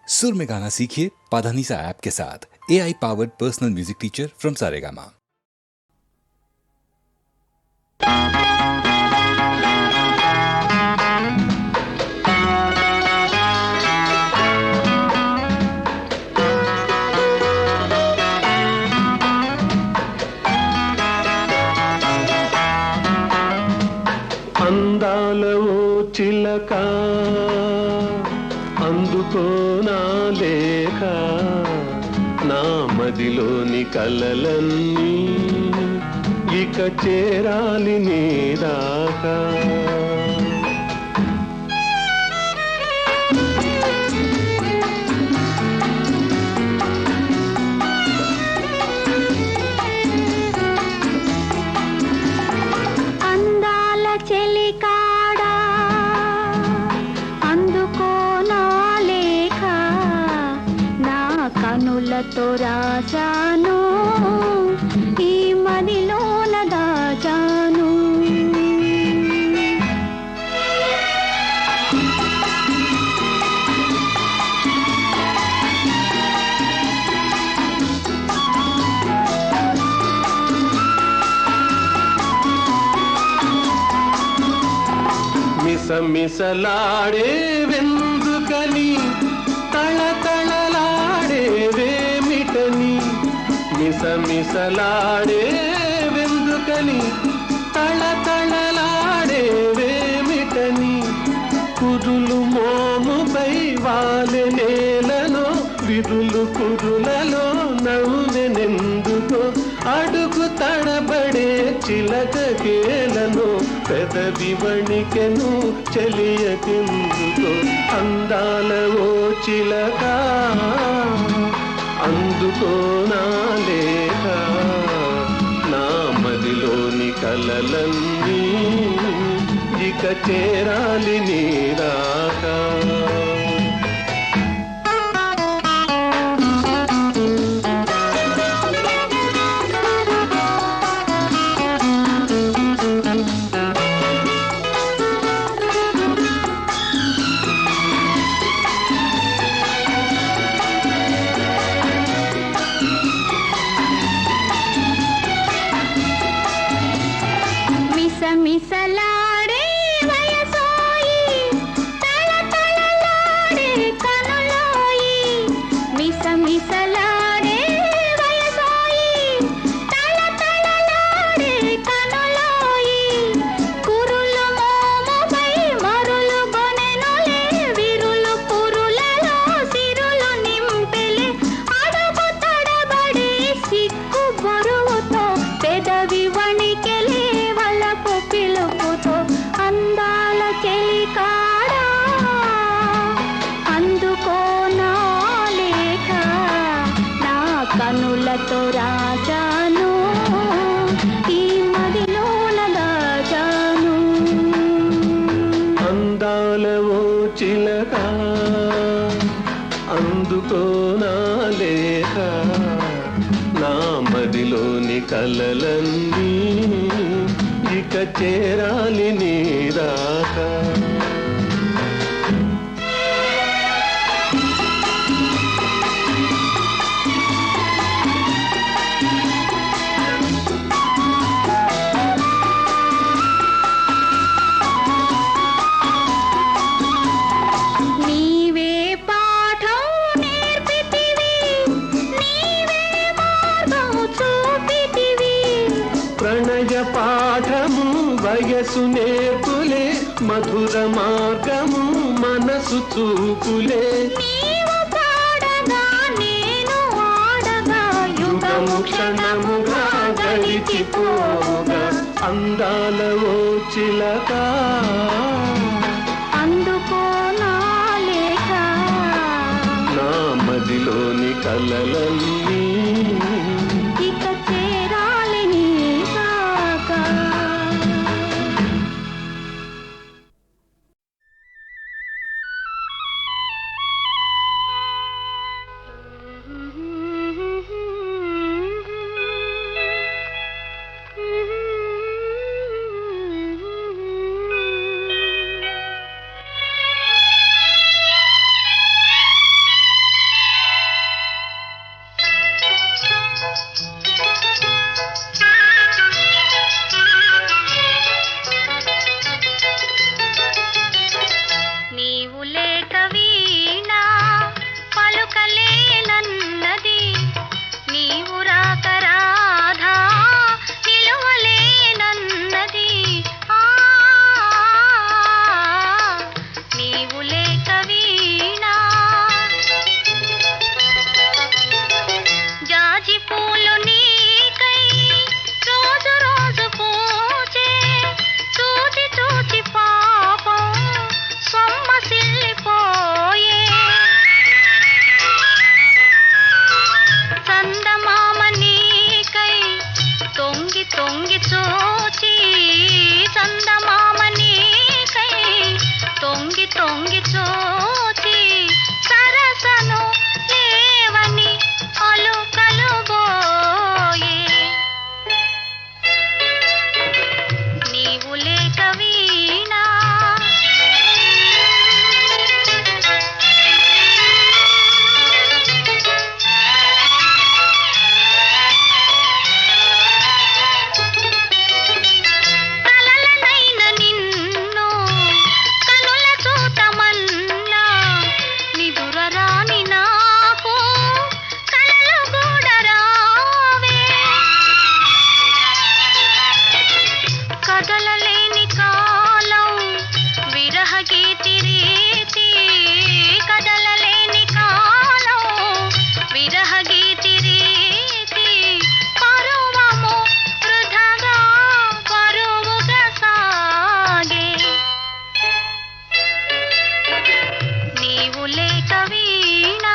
सुर में गाना सीखिए पाधानीसा ऐप के साथ। AI powered personal music teacher from Saregama. అందాల ఓ చిలక అందుకో నా లేఖ, నా మదిలోని కలలన్నీ ఇక చేరాలి నీ దాకా. కనులతో రాశాను ఈ మదిలోన దాచాను. మిసమిసలాడే వెందుకని తళతళలాడేవేమిటని, మిసమిసలాడే వెందుకని తళతళలాడేవేమిటని, కురులు మోముపై వాలె నేలలో విరులు కురులలో నవ్వెనెందుకో, అడుగు తడబడే చిలకకేలను పెదవి వణికెను చెలియకెందుకో. అందాల ఓ చిలక అందుకో నా లేఖ, నా మదిలోని కలలన్నీ ఇక చేరాలి నీ దాకా. మిసమిసలాడే వయసోయి తళతళలాడే కనులోయి, మిసమిసలాడే వయసోయి తళతళలాడే కనులోయి, కురులు మోముపై మరులు గొనెనులే విరులు పురులలో సిరులు నింపెలే, అడుగు తడబడే సిక్కు బరువుతో పెదవి వణికెలే పిలుపుతో. అందాల చెలికాడా అందుకో నా లేఖ, నా కనులతో రాశాను ఈ మదిలోన దాచాను. అందాల ఓ చిలక అందుకో నా లేఖ, నా మదిలోని కలలన్నీ ఇక చేరాలి నీ దాకా. నీవే పాఠం నేర్పితివి, నీవే మార్గం చూపితివి, ప్రణయ పాఠము వయసు నేర్పులే, మధుర మార్గము మనసు చూపులే, నీవు పాడగా నేను ఆడగా యుగము క్షణముగా గడిచిపోగా. అందాల ఓ చిలక అందుకో నా లేఖ, నా మదిలోని కలలన్నీ ఇక చేరాలి నీ దాకా. కలవరాని నాకు కలలు కూడా రావే కదలలేని కాలం విరహ గీతి రీతి కదలలేని కాలం విరహ గీతి రీతి పరువము వృధగా పరువుగా సాగే నీవు లేక వీణా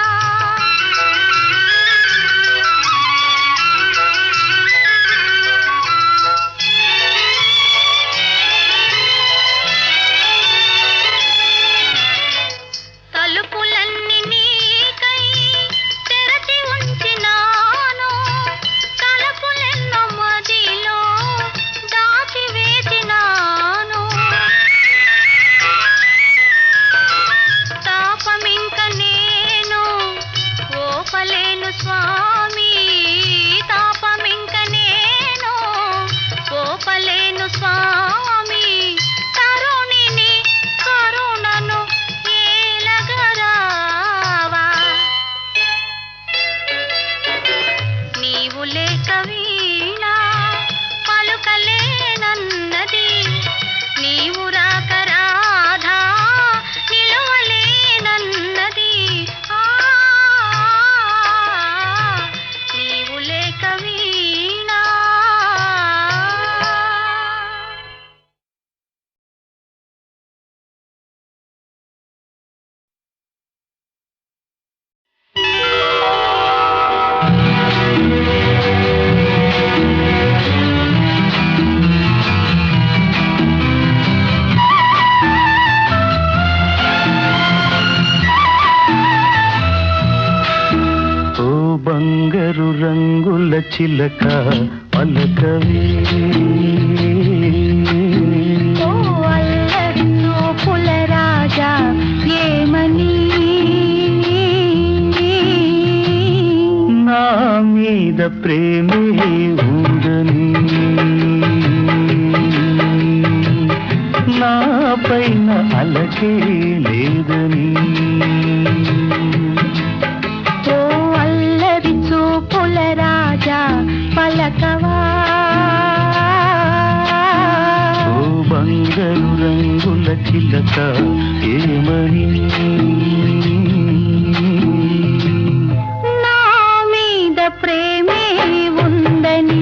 తలుపులన్నీ నీకై తెరచి ఉంచినాను తలుపులెన్నో మదిలో దాచి వేసినాను తాపమింక నేను ఓపలేను స్వామి తాపమింక నేను ఓపలేను స్వామి తరుణిని కరుణను ఏలగరావా నీవు లేక వీణా పలుకలేనన్నది నీవు రాక రాధా నిలవలేనన్నది నీవు లేక వీణా ఓ బంగారు రంగుల చిలక పలకవే ఓ అల్లరి చూపుల రాజా ఏమని నా మీద ప్రేమే ఉందని నా పైన అలకే లేదని ఓ అల్లరి చూపుల రాజా పలకవా ఓ బంగారు రంగుల చిలక ఏమని నా మీద ప్రేమే ఉందని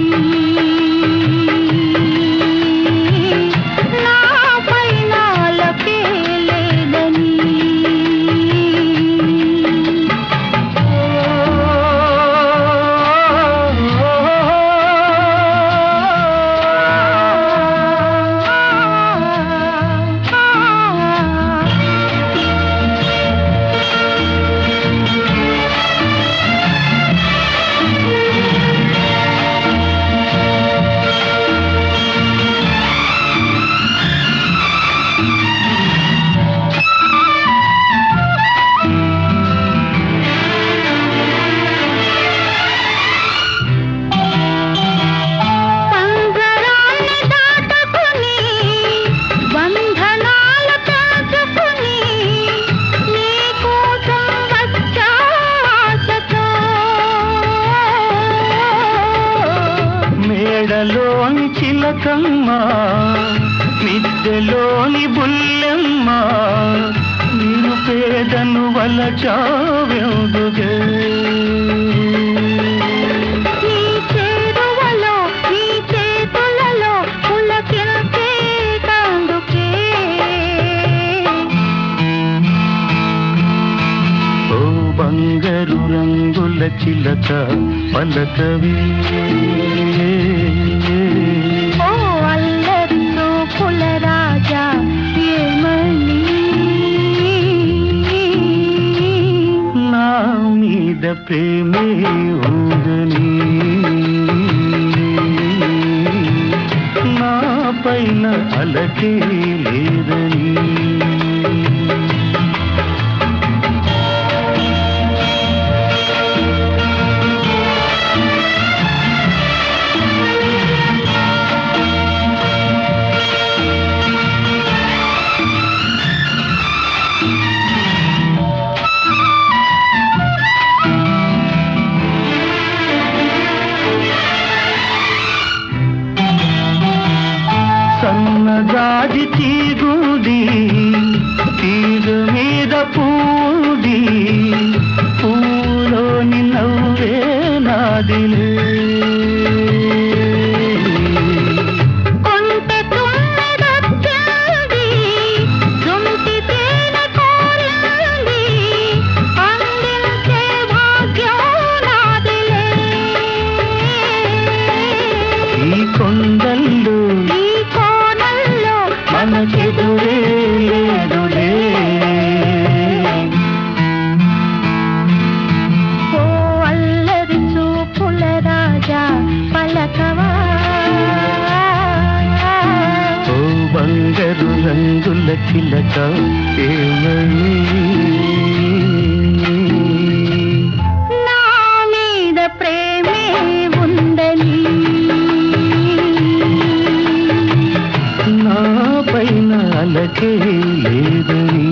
నా పైన అలకే లేదని పంజరాన్ని దాటుకుని బంధనాలు తెంచుకుని నీ కోసం వచ్చా ఆశతో మేడలోని చిలకమ్మ మిద్దెలోని బుల్లెమ్మ నీరు పేదను వలచావెందుగే నీ చేరువలో నీ చేతులలో పులకించే కందుకే ఓ బంగారు రంగుల చిలక పలకవే ఓ అల్లరి చూపుల రాజా ఏమని నా మీద ప్రేమే ఉందని నా పైన అలకే లేదని రంగుల చిలక ఏమని నా మీద ప్రేమే ఉందని నా పైన అలకే లేదని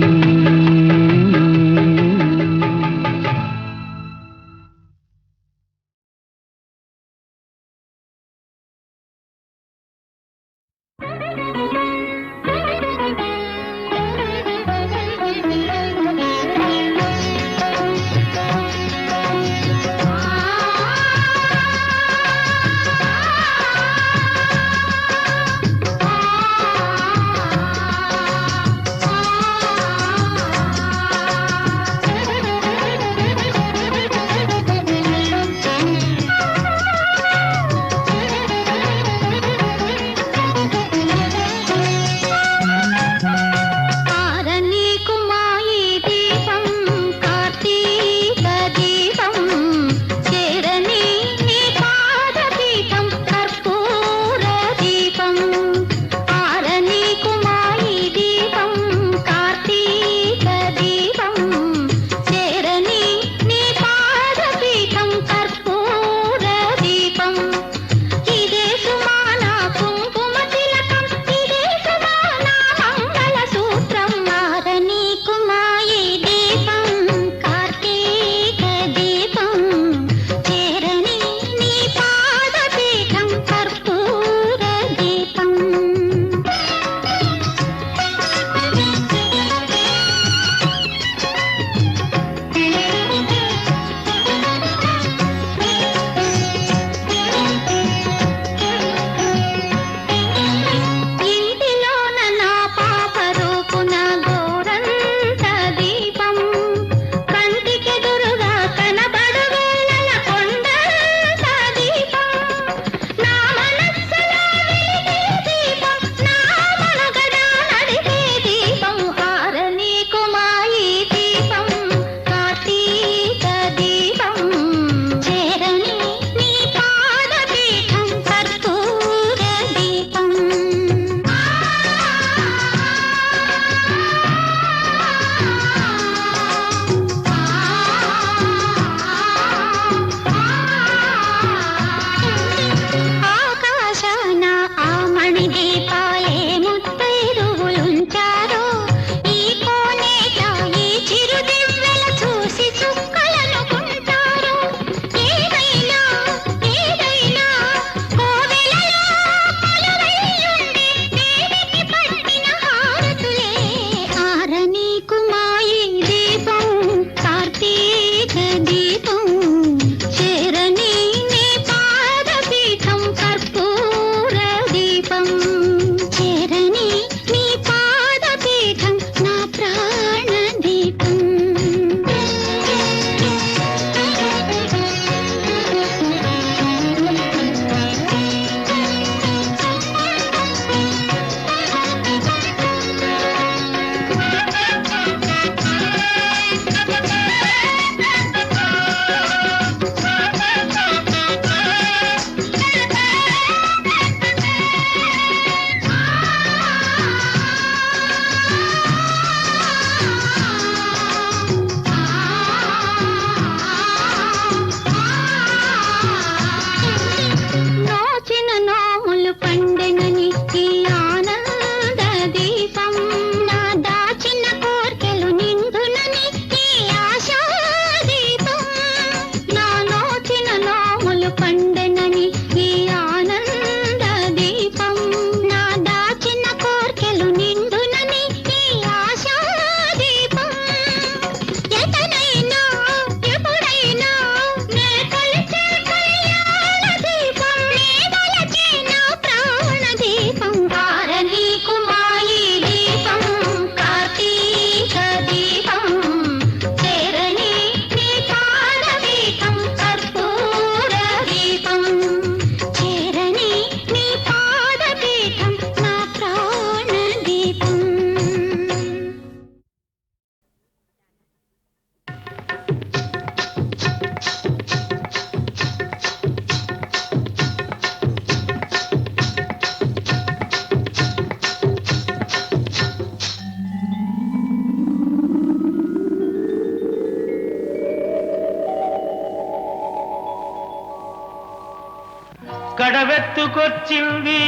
కడవెత్తుకొచ్చింది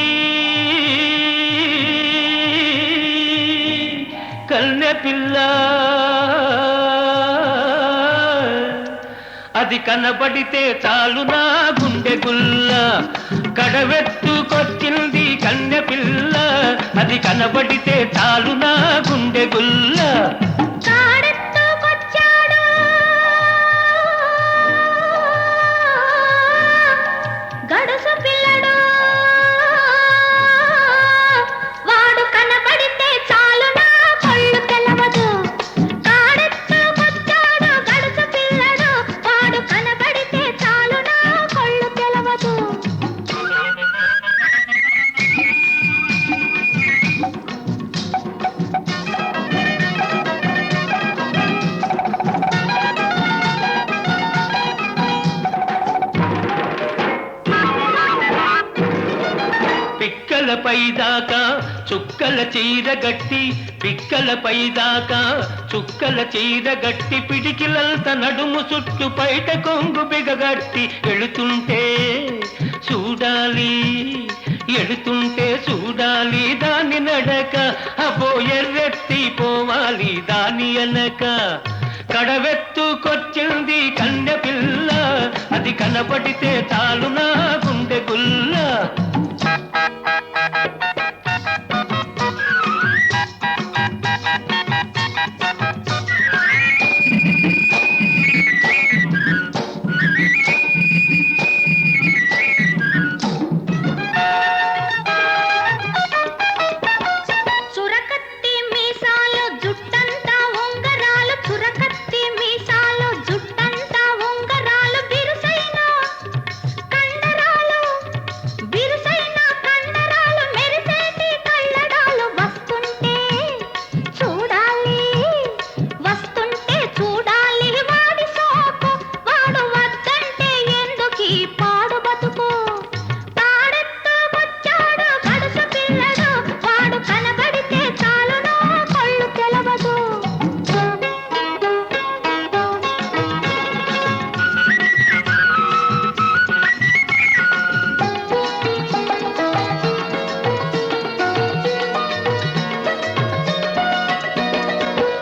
కన్నె పిల్ల, అది కనబడితే చాలు నా గుండె గుల్ల. కడవెత్తుకొచ్చింది కన్నె పిల్ల, అది కనబడితే చాలు నా గుండె గుల్ల. గడుసు పిల్లడు వాడు కనబడితే చాలు నా కళ్ళు తెలవదు. కాడెత్తుకొచ్చాడు గడుసు పిల్లడు, వాడు కనబడితే చాలు నా కళ్ళు తెలవదు. పిక్కలపై దాకా చుక్కల చీర గట్టి, పిక్కలపై దాకా చుక్కల చీర గట్టి, పిడికిలంత నడుము చుట్టు పైట కొంగు బిగగట్టి ఎడుతుంటే చూడాలి, ఎడుతుంటే చూడాలి దాని నడక. అబో ఎర్రెత్తి పోవాలి దాని అనక. కడవెత్తుకొచ్చింది కన్నె పిల్ల, అది కనబడితే చాలు నా గుండె గుల్ల. చురకత్తి మీసాలు జుట్టంతా ఉంగరాలు, చురకత్తి మీసాలు జుట్టంతా ఉంగరాలు, బిరుసైన కండరాలు, బిరుసైన కండరాలు, మెరిసేటి కళ్ళడాలు. వస్తుంటే చూడాలి, వస్తుంటే చూడాలి వాడి సోకు, వాడు వద్దంటే ఎందుకీ పాడు బతుకు. తాడెత్తుకొచ్చాడు గడుసు పిల్లడు, వాడు కనబడితే చాలు నా కళ్ళు తెలవదు.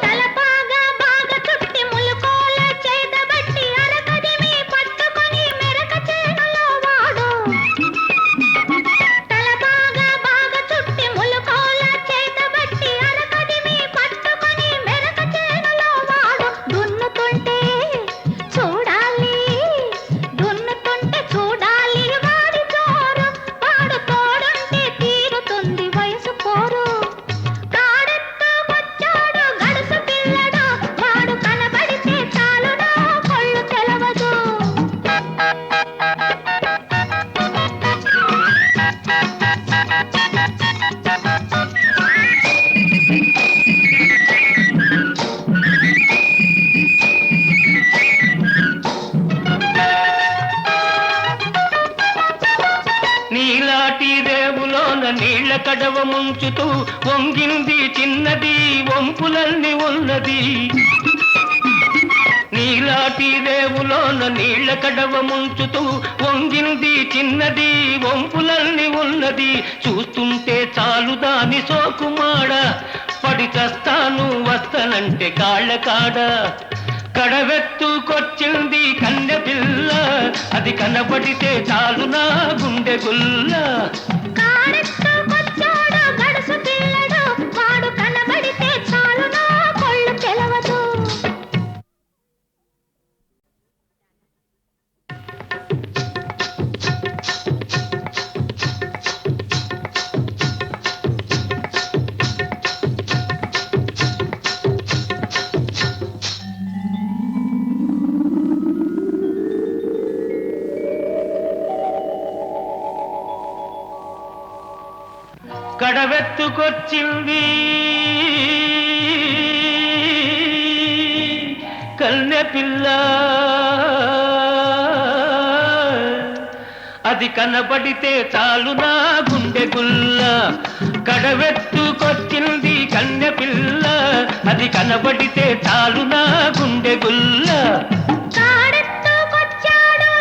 తలపాగా బాగా చుట్టి ములుకోల చేతబట్టి, అరకదిమి పట్టుకొని మెరక చేనులో వాడు. తలపాగా బాగా చుట్టి ములుకోల చేతబట్టి, అరకదిమి పట్టుకొని మెరక చేనులో వాడు. దున్నుతుంటే చూడాలి, దున్నుతుంటే చూడాలి వాడి జోరు, వాడు తోడుంటే తీరుతుంది వయసు పోరు. కాడెత్తుకొచ్చాడు గడుసు పిల్లడు, వాడు కనబడితే చాలు నా కళ్ళు తెలవదు. నీలాటి రేవులోన నీళ్ల కడవ ముంచుతూ వంగింది చిన్నది, వంపులన్నీ ఉన్నది. నీలాటి రేవులోన నీళ్ల కడవ ముంచుతూ వంగింది చిన్నది, వంపులన్నీ ఉన్నది. చూస్తుంటే చాలు దాని సోకుమాడ, పడి చస్తాను వస్తనంటే కాళ్ళ కాడ. కడవెత్తుకొచ్చింది కన్నె పిల్ల, అది కనబడితే చాలు నా గుండె గుల్ల. కాడెత్తుకొచ్చాడు గడుసు పిల్లడు, వాడు కనబడితే చాలు నా కళ్ళు తెలవదు. కడవెత్తుకొచ్చింది కన్నె పిల్ల, అది కనబడితే చాలు నా గుండె గుల్ల. కడవెత్తుకొచ్చింది కన్నె పిల్ల, అది కనబడితే చాలు నా గుండె గుల్ల. కాడెత్తుకొచ్చాడు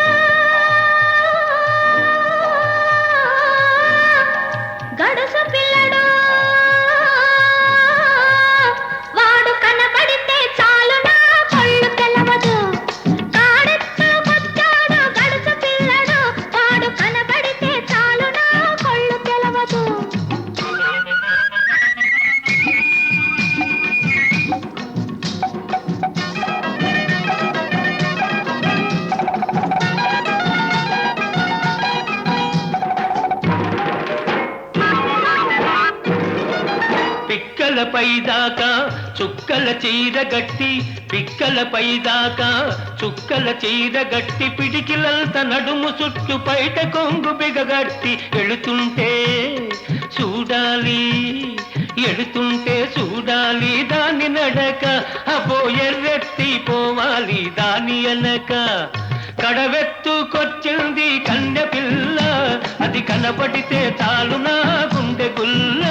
పైదాకా చుక్కల చీర గట్టి పిక్కల పైదాకా చుక్కల చీర గట్టి పిడికిలంత నడుము చుట్టూ పైట కొంగు బిగగట్టి ఎడుతుంటే చూడాలి ఎడుతుంటే చూడాలి దాని నడక అబ్బో ఎర్రెత్తి పోవాలి దాని అనక కడవెత్తుకొచ్చింది కన్నె పిల్ల అది కనబడితే చాలు నా గుండె గుల్ల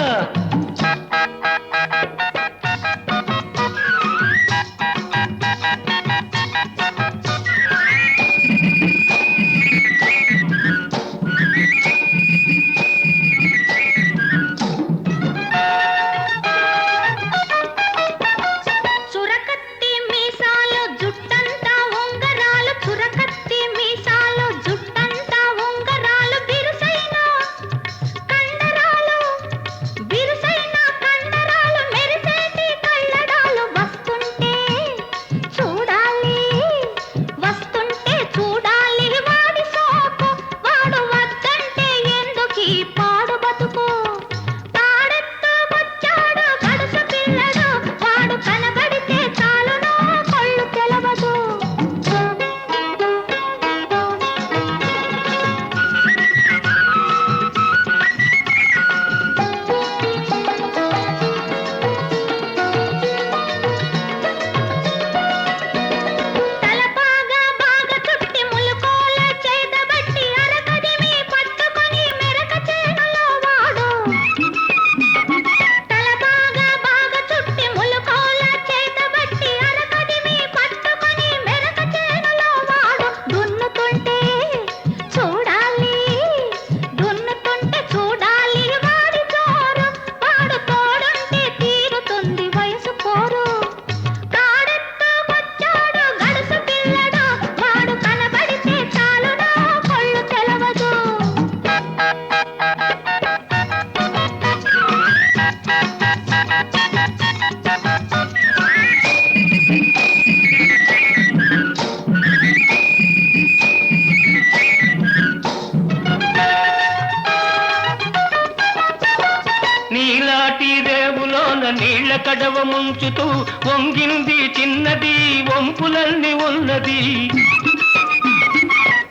నీళ్ళ కడవ ముంచుతూ వంగింది చిన్నది వంపులన్నీ ఉన్నది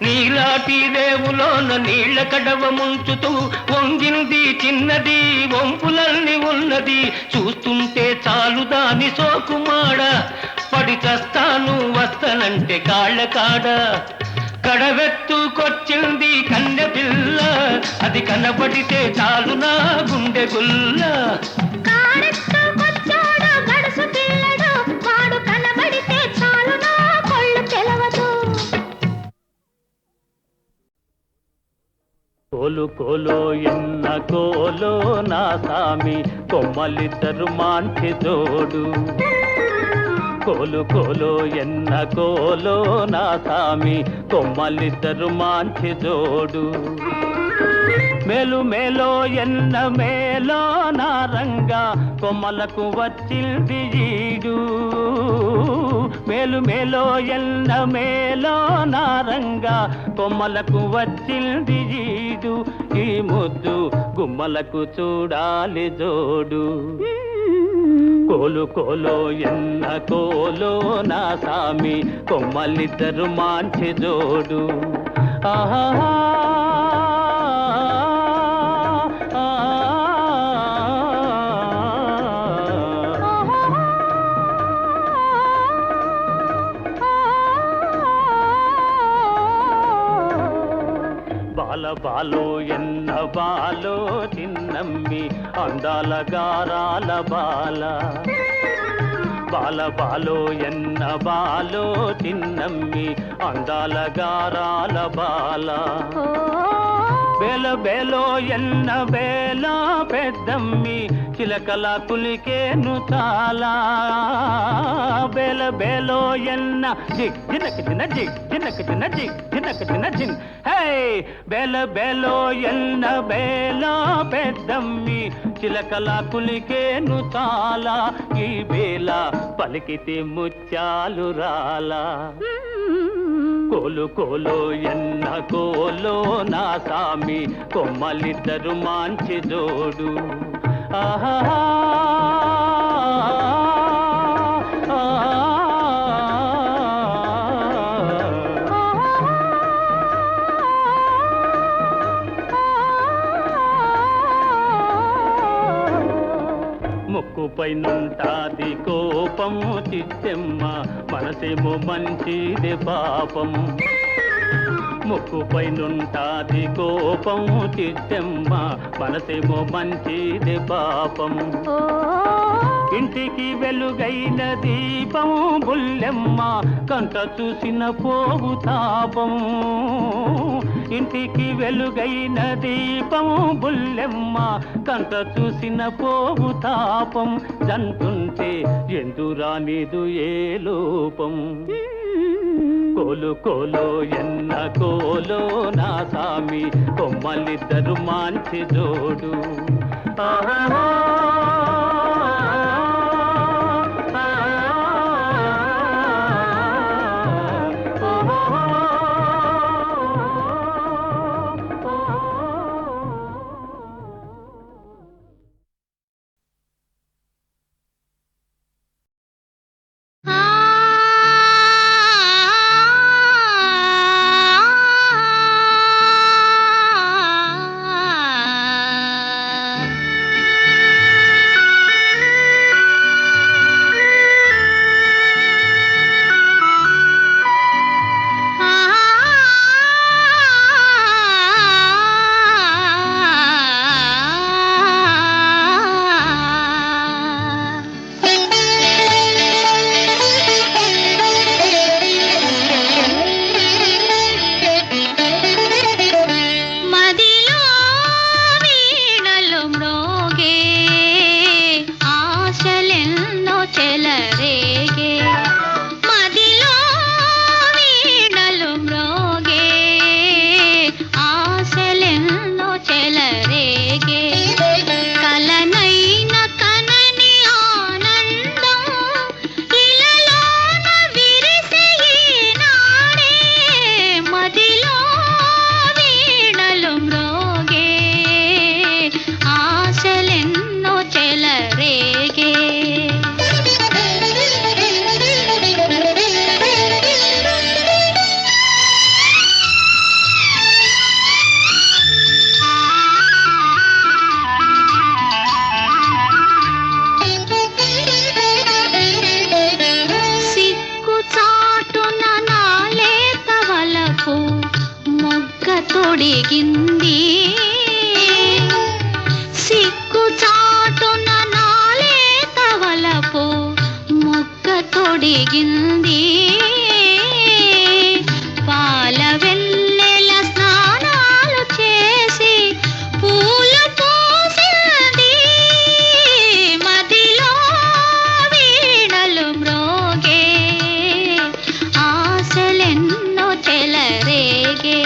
నీలాటి రేవులోన నీళ్ళ కడవ ముంచుతూ వంగింది చిన్నది వంపులన్నీ ఉన్నది చూస్తుంటే చాలు దాని సోకుమాడ పడి చస్తాను వస్తనంటే కాళ్ళ కాడ కడవెత్తుకొచ్చింది కన్నె పిల్ల అది కనబడితే చాలు నా గుండె గుల్ల కోలు కోలో ఎన్న కోలో నా సామి కొమ్మలిద్దరు మాంచి జోడు కోలు కోలో ఎన్న కోలో నా సామి కొమ్మలిద్దరు మాంచి జోడు మేలు మేలో ఎన్న మేలో నా రంగా కొమ్మలకు వచ్చింది ఈడు మేలు మేలో ఎన్న మేలో నా రంగా కొమ్మలకు వచ్చింది ఈడు ఈ ముద్దు గుమ్మలకు చూడాలి జోడు కోలు కోలో ఎన్న కోలో నా సామి కొమ్మలిద్దరు మాంచి జోడు ఆహా బాల బాలో ఎన్న బాలో చిన్నమ్మి అందాల గారాల బాల బాల బాలో ఎన్న బాలో చిన్నమ్మి అందాల గారాల బాల బేల బేలో ఎన్న బేల పెద్దమ్మి చిలకల కులికేను చాలా బేల బేలో ఎన్న జిగ్ జినక జిన జిగ్ జినక జిన జిగ్ జినక జిన జిన్ హే బేల బేలో ఎన్న బేల పెద్దమ్మి చిలకల కులికేను చాలా ఈ బేల పలికితే ముత్యాలు రాలా కోలు కోలో ఎన్న కోలో నా సామి కొమ్మలిద్దరు మాంచి జోడు ఆహా పైనుంటాది కోపము చిత్తెమ్మ మనసేమో మంచిది పాపం ముక్కు పైనుంటాది కోపము చిత్తెమ్మ మనసేమో మంచిది పాపం ఇంటికి వెలుగైన దీపం బుల్లెమ్మ కంట చూసిన పోవు తాపం ఇంటికి వెలుగైన దీపం బుల్లెమ్మ కంట చూసిన పోవు తాపం జంటుంటే ఎందురానిదు ఏ లోపం కోలు కోలో ఎన్న కోలో నా సామి కొమ్మలిద్దరు మంచి జోడు తొడిగింది సిక్కు చాటున నాలే తవలపు మొక్క తొడిగింది పాల వెన్నెల స్నానాలు చేసి పూలు పూసింది మదిలో వీణలు మ్రోగే ఆశలెన్నో చెలరేగే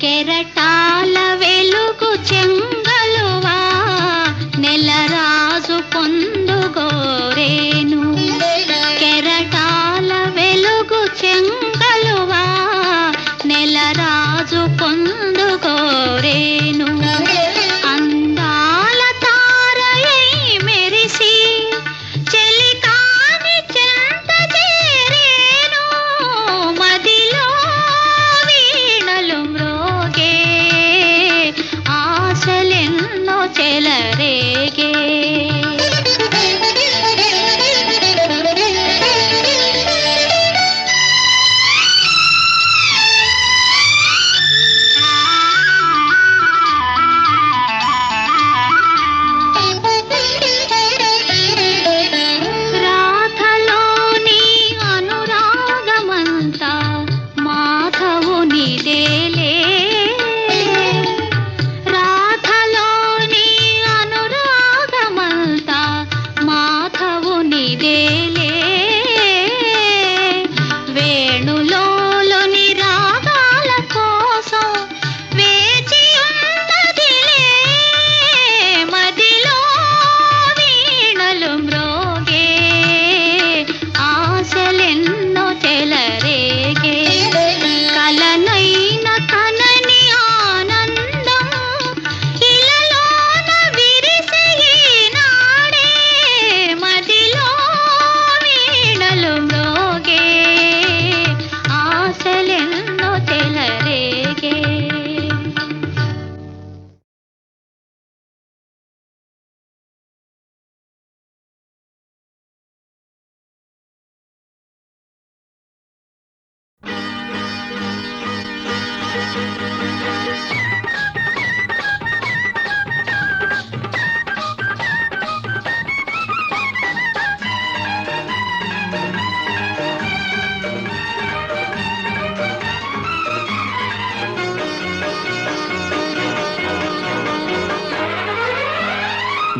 కెరటాల వెలుగు చెంగలువా నెలరాజు పొందుగోరేను కెరటాల వెలుగు చెంగలువా నెలరాజు పొందుగోరేను అందాల తారయై మెరిసి చెలికాని చెంత చేరేను మదిలో వీణలు మ్రోగే ఆశలెన్నో చెలరేగే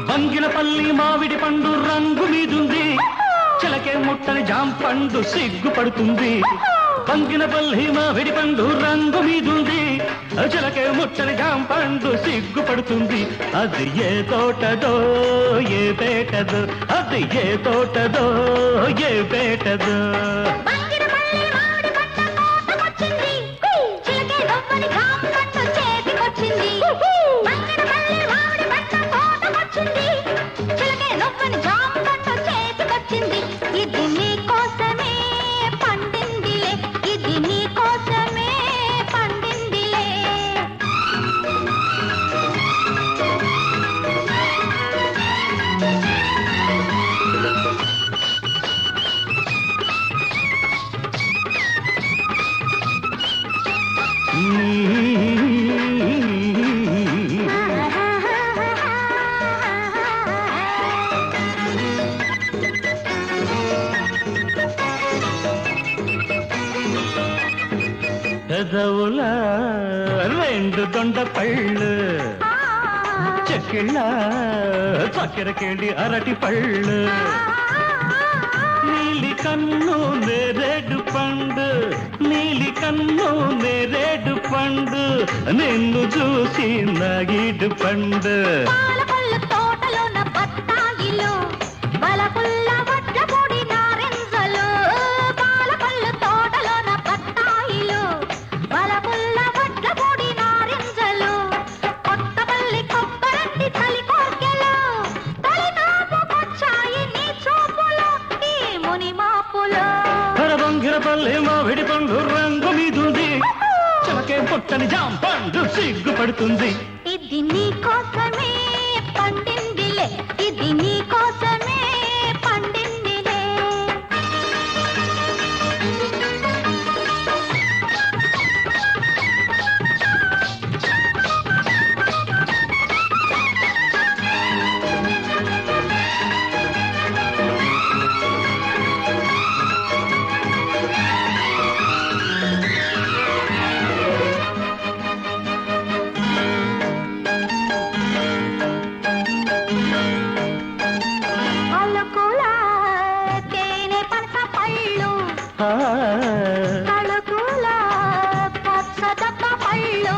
బంగినపల్లి మామిడి పండు రంగు మీదుంది చిలకే ముట్టని జాంపండు సిగ్గుపడుతుంది బంగినపల్లి మామిడి పండు రంగు మీదుంది చిలకే ముట్టని జాంపండు సిగ్గుపడుతుంది అది ఏ తోటదో ఏ పేటదో అది ఏ తోటదో ఏ పేటదో ఇది నీ కోసమే పండిందిలే ఇది నీ కోసమే పండిందిలే పెదవుల రెండు దొండ పళ్ళు చెక్కిళ్ళ చక్కెరకేళి అరటి పళ్ళు నీలి కన్ను నేరేడు పండు నీలి కన్ను నేరేడు పండు నిన్ను చూసి నాగిడు పండు పాలపల్ల తోటలోన బత్తాయిలు బలపుల్ల వడ్ల పొడి నారింజలు పాలపల్ల తోటలోన బత్తాయిలు బలపుల్ల వడ్ల పొడి నారింజలు కొత్తపల్లి కొబ్బరంటి తలి కోర్కెలు తలి నాపుకొచ్చాయి నీ చూపులు ఈ ముని మాపులు బంగిరపల్లి మామిడి పండు రంగు మీదుంది చిలకే పుట్టని జాంపండు సిగ్గుపడుతుంది ఇది నీ కోసమే పండిందిలే ఇది నీ కోసమే పండిందిలే అలకుల తేనె పనస పళ్ళు తళుకుల పచ్చదప్ప పళ్ళు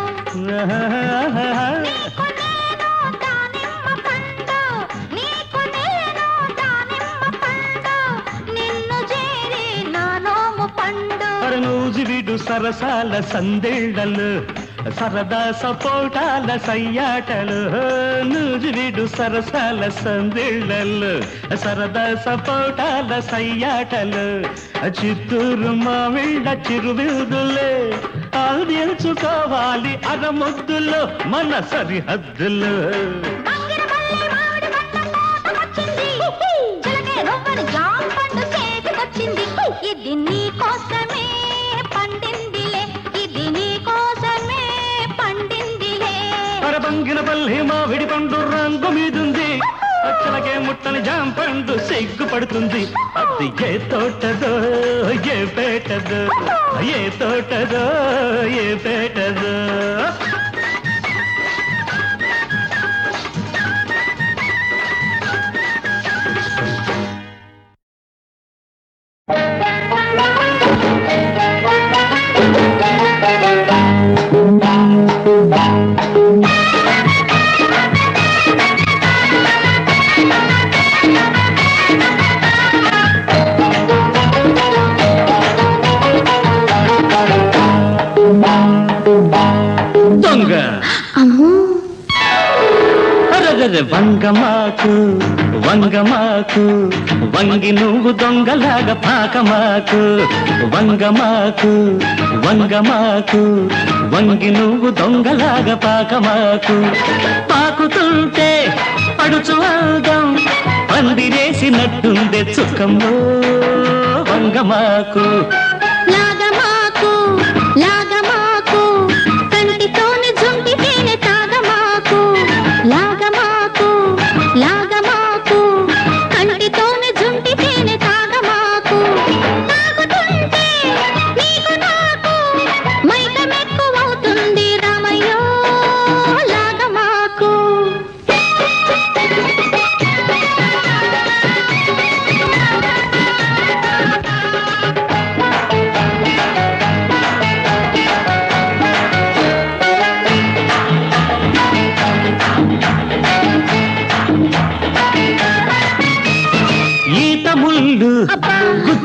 నీకు నేను దానిమ్మ పండు నీకు నేను దానిమ్మ పండు నిన్ను చేరి నా నోము పండు నూజివిడు సరసాల సందేళ్లలు సరదా సపోటాల సయ్యాటలు నూజివిడు సరసాల సందేళ్లలు సరదా సపోటాల సయ్యాటలు చిత్తూరు మామిళ్ళ చిరువిరుదులే ఆల్దించుకోవాలి అరముద్దులు మన సరిహద్దులు బంగిరపల్లి మామిడి పండు కోతకొచ్చింది చిలకే రవ్వని జాంపండు చేతికొచ్చింది ఇది నీ కోసమే పండిందిలే ఇది నీ కోసమే పండిందిలే బంగినపల్లి మామిడి పండు రంగు మీదుంది చిలకే ముట్టని జాంపండు సిగ్గుపడుతుంది అది ఏ తోటదో ఏ పేటదో ఏ తోటదో ఏ పేటదో దొంగ వంగమాకు వంగమాకు వంగి నువ్వు దొంగలాగా పాకమాకు వంగమాకు వంగమాకు వంగి నువ్వు దొంగలాగా పాకమాకు పాకుతుంటే పడుచు అందం పందిరేసినట్టుందే చుక్కమ్మో వంగమాకు లాగమాకు లాగమాకు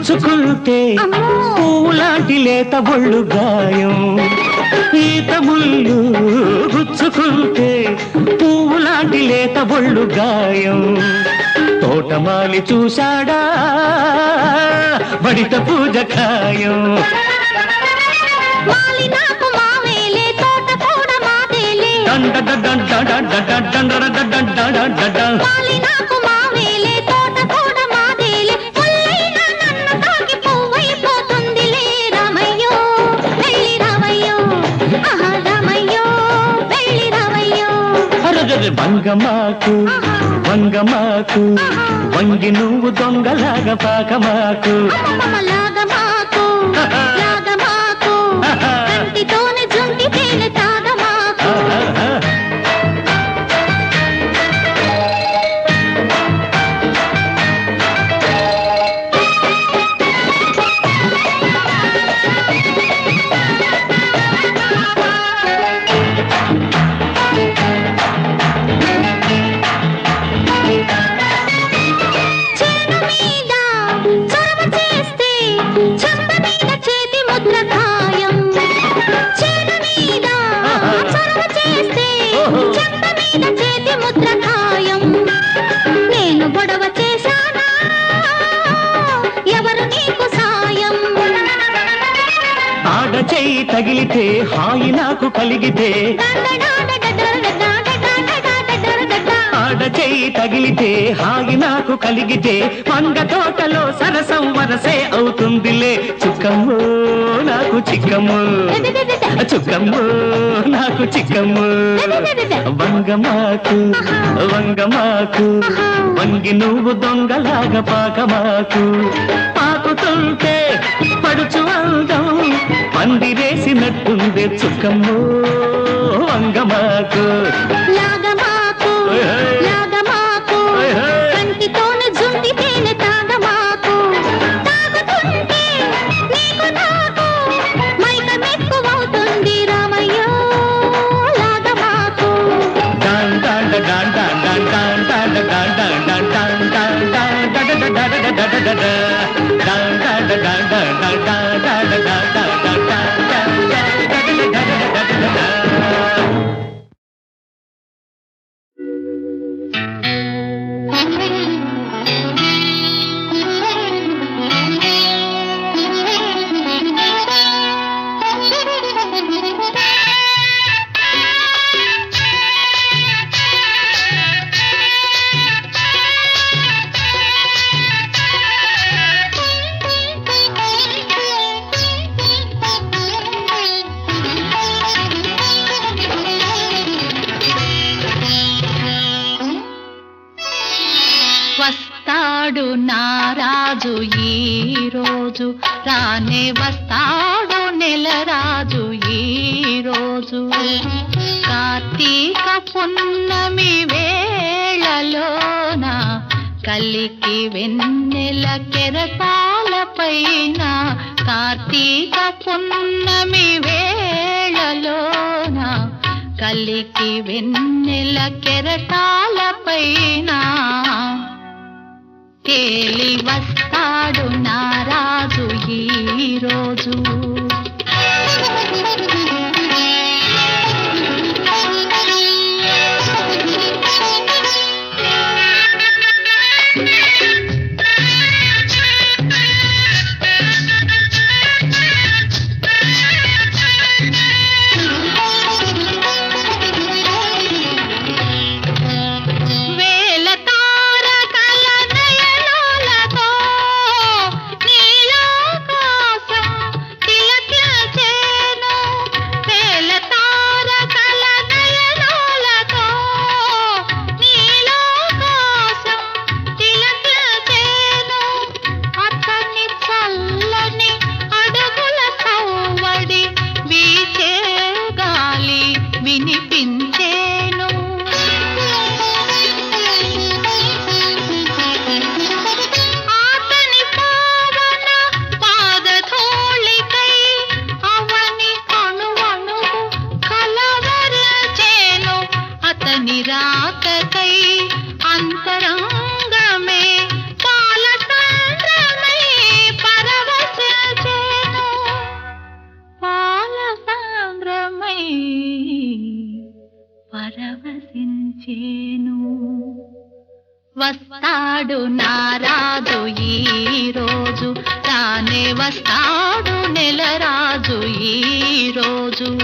గుచ్చుకుంటే అమ్మో. పూలాంటి లేత ఒళ్ళు గాయం. ఈత ముళ్ళు గుచ్చుకుంటే పూలాంటి లేత ఒళ్ళు గాయం. తోటమాలి చూశాడా బడిత పూజ ఖాయం. మాలి నాకు మావేలే తోట కూడా మాదేలే. మాలి నాకు మావేలే తోట కూడా మాదేలే. ముల్లైనా నన్ను తాకి పువ్వైపోతుందిలే. రామయ్యో వెళ్ళి రామయ్యో, ఆహా రామయ్యో వెళ్ళి రామయ్యో. వంగమాకు వంగమాకు వంగి నువ్వు దొంగలాగా పాకమాకు. అమ్మమ్మ లాగమాకు లాగమాకు, కంటితోనే జుంటి తేనె తాగమాకు. చేను మీద చొరవ చేస్తే చెంప మీద చేతి ముద్ర ఖాయం. చేను మీద చొరవ చేస్తే చెంప మీద చేతి ముద్ర ఖాయం. నేను గొడవ చేశానా ఎవరు నీకు సాయం. ఆడ చెయ్యి తగిలితే హాయి నాకు కలిగితే. ఆడ చెయ్యి తగిలితే హాయి నాకు కలిగితే. వంగ తోటలో సరసం వరసే అవుతుందిలే. చుక్కమ్ము నాకు చిక్కమ్ము, చుక్కమ్ము నాకు చిక్కమ్ము. వంగమాకు వంగమాకు వంగి నువ్వు దొంగలాగా పాకమాకు. పాకుతుంటే పడుచు అందం పందిరేసినట్టుంది. చుక్కమ్ము వంగమాకు. లాగమాకు లాగమాకు, కంటితోనే జుంటి తేనె తాగమాకు. తాగుతుంటే నీకు నాకు మైకమెక్కువవుతుంది రామయ్యో లాగమాకు. వస్తాడు నారాజు ఈ రోజు, రానే వస్తాడు నెలరాజు ఈ రోజు. కార్తీక పున్నమి వేళలోన కలికి వెన్నెల కెరటాలపైన. కార్తీక పున్నమి వేళలోన కలికి వెన్నెల కెరటాలపైన. తేలి వస్తాడు నారాజు ఈ రోజు. వేల తారకల నయనాలతో నీలాకాశం తిల పరవశించేను. వస్తాడు నారాజు ఈ రోజు, రానే వస్తాడు నెలరాజు ఈ రోజు.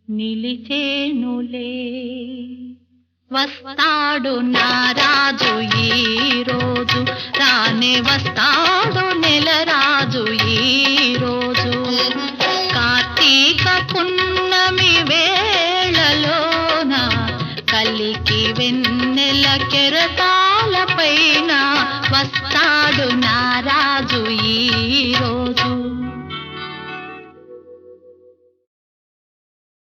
నిలిచేనులే. వస్తాడు నారాజు ఈ రోజు, రానే వస్తాడు నెలరాజు ఈ రోజు. కార్తీక పున్నమి వేళలోన కలికి వెన్నెల కెరటాల పైన వస్తాడు నారాజు ఈ రోజు.